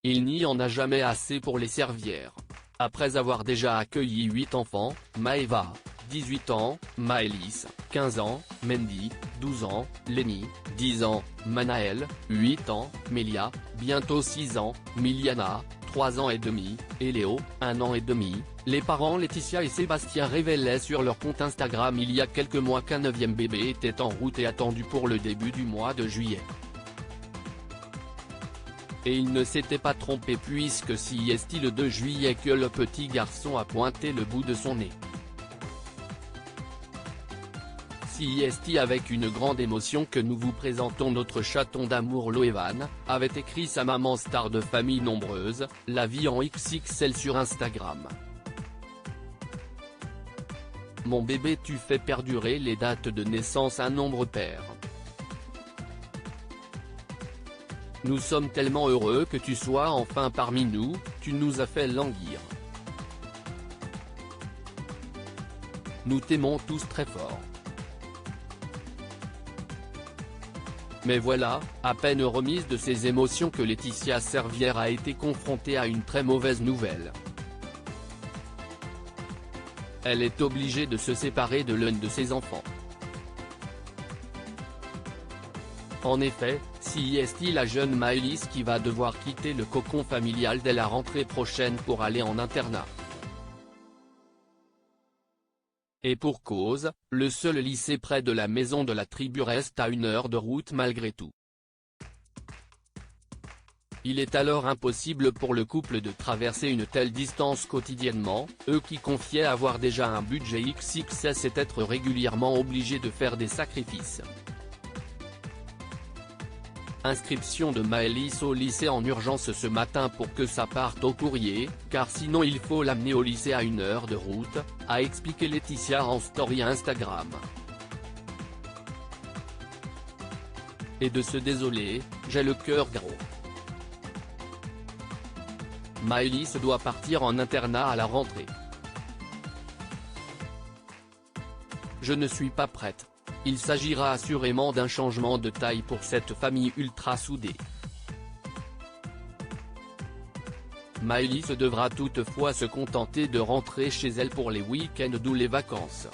Il n'y en a jamais assez pour les Servières. Après avoir déjà accueilli 8 enfants, Maeva, 18 ans, Maëlys, 15 ans, Mendy, 12 ans, Lenny, 10 ans, Manaël, 8 ans, Melia, bientôt 6 ans, Miliana, 3 ans et demi, et Léo, 1 an et demi, les parents Laetitia et Sébastien révélaient sur leur compte Instagram il y a quelques mois qu'un 9e bébé était en route et attendu pour le début du mois de juillet. Et il ne s'était pas trompé puisque c'est le 2 juillet que le petit garçon a pointé le bout de son nez. C'est avec une grande émotion que nous vous présentons notre chaton d'amour Loevan, avait écrit sa maman star de famille nombreuse, la vie en XXL sur Instagram. Mon bébé, tu fais perdurer les dates de naissance un nombre pair. Nous sommes tellement heureux que tu sois enfin parmi nous, tu nous as fait languir. Nous t'aimons tous très fort. Mais voilà, à peine remise de ses émotions que Laetitia Servière a été confrontée à une très mauvaise nouvelle. Elle est obligée de se séparer de l'un de ses enfants. En effet, c'est la jeune Maëlys qui va devoir quitter le cocon familial dès la rentrée prochaine pour aller en internat. Et pour cause, le seul lycée près de la maison de la tribu reste à 1 heure de route malgré tout. Il est alors impossible pour le couple de traverser une telle distance quotidiennement, eux qui confiaient avoir déjà un budget XXS et être régulièrement obligés de faire des sacrifices. Inscription de Maëlys au lycée en urgence ce matin pour que ça parte au courrier, car sinon il faut l'amener au lycée à 1 heure de route, a expliqué Laetitia en story Instagram. Et de se désoler, j'ai le cœur gros. Maëlys doit partir en internat à la rentrée. Je ne suis pas prête. Il s'agira assurément d'un changement de taille pour cette famille ultra soudée. Maëlys devra toutefois se contenter de rentrer chez elle pour les week-ends ou les vacances.